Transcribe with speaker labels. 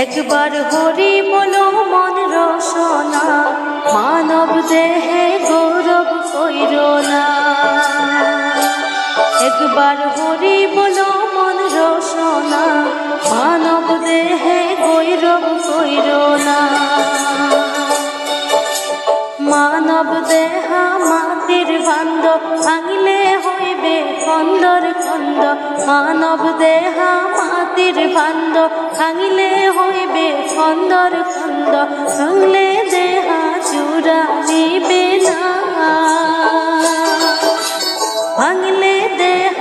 Speaker 1: একবার হরি বলো মন রসনা, মানব দেহে গৌরব কইর না। একবার হরি বলো মন রসনা, মানব দেহে গৌরব কইর না। মানব দেহা মাটির বান্দ, ভাঙিলে হইবে খন্দর খন্দ। মানব দেহা মাটির বান্দ, ভাঙিলে হইবে খন্দর খন্দ। ভাঙলে দেহা চূড়া দিবে না, ভাঙলে দেহা